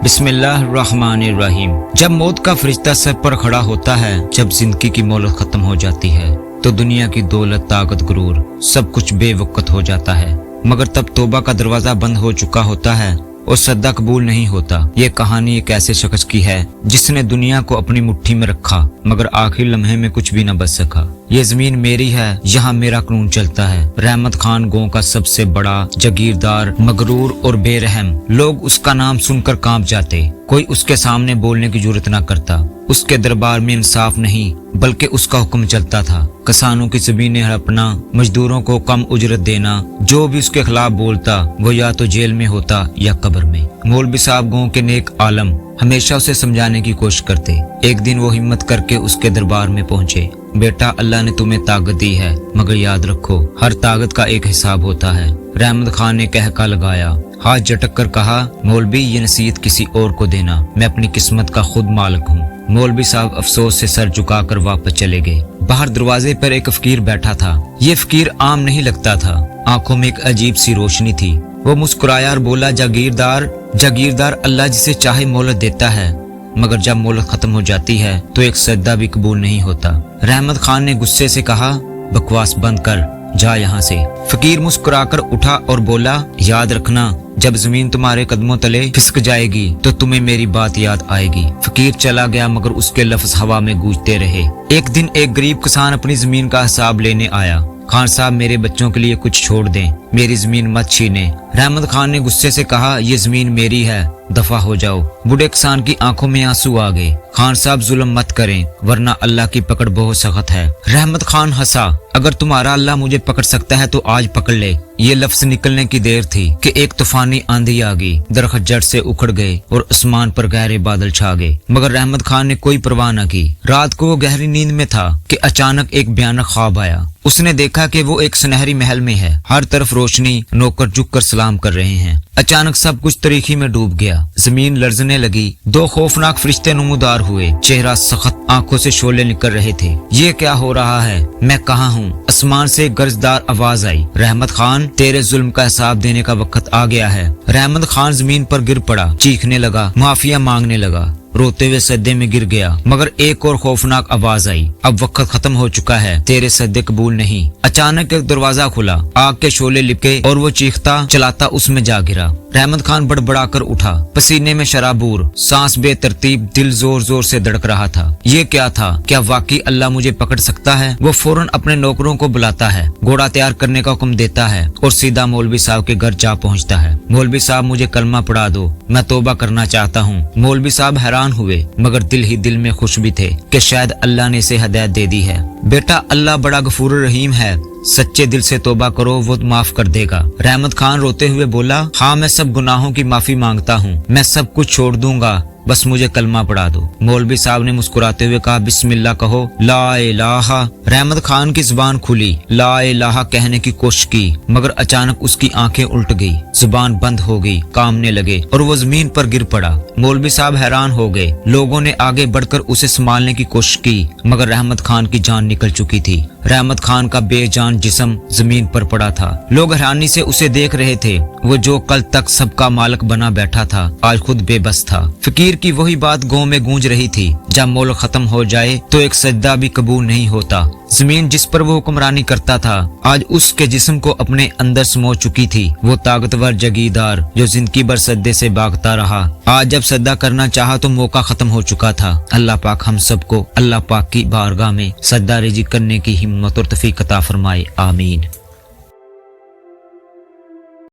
بسم اللہ الرحمن الرحیم۔ جب موت کا فرشتہ سر پر کھڑا ہوتا ہے، جب زندگی کی مہلت ختم ہو جاتی ہے تو دنیا کی دولت، طاقت، غرور سب کچھ بے وقت ہو جاتا ہے، مگر تب توبہ کا دروازہ بند ہو چکا ہوتا ہے اور سجدہ قبول نہیں ہوتا۔ یہ کہانی ایک ایسے شخص کی ہے جس نے دنیا کو اپنی مٹھی میں رکھا مگر آخری لمحے میں کچھ بھی نہ بچ سکا۔ یہ زمین میری ہے، یہاں میرا قانون چلتا ہے۔ رحمت خان گاؤں کا سب سے بڑا جاگیردار، مغرور اور بے رحم۔ لوگ اس کا نام سن کر کانپ جاتے، کوئی اس کے سامنے بولنے کی جرات نہ کرتا۔ اس کے دربار میں انصاف نہیں بلکہ اس کا حکم چلتا تھا۔ کسانوں کی زمینیں ہڑپنا، مزدوروں کو کم اجرت دینا، جو بھی اس کے خلاف بولتا وہ یا تو جیل میں ہوتا یا قبر میں۔ مولوی صاحب گاؤں کے نیک عالم ہمیشہ اسے سمجھانے کی کوشش کرتے۔ ایک دن وہ ہمت کر کے اس کے دربار میں پہنچے۔ بیٹا، اللہ نے تمہیں طاقت دی ہے مگر یاد رکھو ہر طاقت کا ایک حساب ہوتا ہے۔ رحمت خان نے کہکا لگایا، ہاتھ جھٹک کر کہا، مولوی یہ نصیحت کسی اور کو دینا، میں اپنی قسمت کا خود مالک ہوں۔ مولوی صاحب افسوس سے سر جھکا کر واپس چلے گئے۔ باہر دروازے پر ایک فقیر بیٹھا تھا۔ یہ فقیر عام نہیں لگتا تھا، آنکھوں میں ایک عجیب سی روشنی تھی۔ وہ مسکرایا اور بولا، جاگیردار اللہ جسے چاہے مہلت دیتا ہے مگر جب مہلت ختم ہو جاتی ہے تو ایک سجدہ بھی قبول نہیں ہوتا۔ رحمت خان نے غصے سے کہا، بکواس بند کر، جا یہاں سے۔ فقیر مسکرا کر اٹھا اور بولا، یاد رکھنا جب زمین تمہارے قدموں تلے کھسک جائے گی تو تمہیں میری بات یاد آئے گی۔ فقیر چلا گیا مگر اس کے لفظ ہوا میں گونجتے رہے۔ ایک دن ایک غریب کسان اپنی زمین کا حساب لینے آیا۔ خان صاحب میرے بچوں کے لیے کچھ چھوڑ دیں، میری زمین مت چھینیں۔ رحمت خان نے غصے سے کہا، یہ زمین میری ہے، دفع ہو جاؤ۔ بوڑھے کسان کی آنکھوں میں آنسو آ گئے۔ خان صاحب ظلم مت کریں ورنہ اللہ کی پکڑ بہت سخت ہے۔ رحمت خان ہنسا، اگر تمہارا اللہ مجھے پکڑ سکتا ہے تو آج پکڑ لے۔ یہ لفظ نکلنے کی دیر تھی کہ ایک طوفانی آندھی آ گئی، درخت جڑ سے اکھڑ گئے اور آسمان پر گہرے بادل چھا گئے، مگر رحمت خان نے کوئی پرواہ نہ کی۔ رات کو وہ گہری نیند میں تھا کہ اچانک ایک بھیانک خواب آیا۔ اس نے دیکھا کہ وہ ایک سنہری محل میں ہے، ہر طرف روشنی، نوکر جھک کر سلام کر رہے ہیں۔ اچانک سب کچھ تاریکی میں ڈوب گیا، زمین لرزنے لگی، دو خوفناک فرشتے نمودار ہوئے، چہرہ سخت، آنکھوں سے شعلے نکل رہے تھے۔ یہ کیا ہو رہا ہے؟ میں کہاں ہوں؟ آسمان سے گرجدار آواز آئی، رحمت خان تیرے ظلم کا حساب دینے کا وقت آ گیا ہے۔ رحمت خان زمین پر گر پڑا، چیخنے لگا، معافیا مانگنے لگا، روتے ہوئے سجدے میں گر گیا، مگر ایک اور خوفناک آواز آئی، اب وقت ختم ہو چکا ہے، تیرے سجدے قبول نہیں۔ اچانک ایک دروازہ کھلا، آگ کے شعلے لپکے اور وہ چیختا چلاتا اس میں جا گرا۔ رحمت خان بڑبڑا کر اٹھا، پسینے میں شرابور، سانس بے ترتیب، دل زور زور سے دھڑک رہا تھا۔ یہ کیا تھا؟ کیا واقعی اللہ مجھے پکڑ سکتا ہے؟ وہ فوراً اپنے نوکروں کو بلاتا ہے، گھوڑا تیار کرنے کا حکم دیتا ہے اور سیدھا مولوی صاحب کے گھر جا پہنچتا ہے۔ مولوی صاحب مجھے کلمہ پڑھا دو، میں توبہ کرنا چاہتا ہوں۔ مولوی صاحب حیران ہوئے مگر دل ہی دل میں خوش بھی تھے کہ شاید اللہ نے اسے ہدایت دے دی ہے۔ بیٹا، اللہ بڑا غفور رحیم ہے، سچے دل سے توبہ کرو، وہ معاف کر دے گا۔ رحمت خان روتے ہوئے بولا، ہاں میں سب گناہوں کی معافی مانگتا ہوں، میں سب کچھ چھوڑ دوں گا، بس مجھے کلمہ پڑھا دو۔ مولوی صاحب نے مسکراتے ہوئے کہا، بسم اللہ کہو، لا الہ۔ رحمت خان کی زبان کھلی، لا الہ کہنے کی کوشش کی مگر اچانک اس کی آنکھیں الٹ گئی، زبان بند ہو گئی، کامنے لگے اور وہ زمین پر گر پڑا۔ مولوی صاحب حیران ہو گئے، لوگوں نے آگے بڑھ کر اسے سنبھالنے کی کوشش کی مگر رحمت خان کی جان نکل چکی تھی۔ رحمت خان کا بے جان جسم زمین پر پڑا تھا۔ لوگ حیرانی سے اسے دیکھ رہے تھے، وہ جو کل تک سب کا مالک بنا بیٹھا تھا آج خود بے بس تھا۔ فقیر کی وہی بات گاؤں میں گونج رہی تھی، جب ملک ختم ہو جائے تو ایک سجدہ بھی قبول نہیں ہوتا۔ زمین جس پر وہ حکمرانی کرتا تھا آج اس کے جسم کو اپنے اندر سمو چکی تھی۔ وہ طاقتور جاگیردار جو زندگی بھر سجدے سے بھاگتا رہا، آج جب سجدہ کرنا چاہا تو موقع ختم ہو چکا تھا۔ اللہ پاک ہم سب کو اللہ پاک کی بارگاہ میں سجدہ ریزی کرنے کی ہمت اور توفیق عطا فرمائے، آمین۔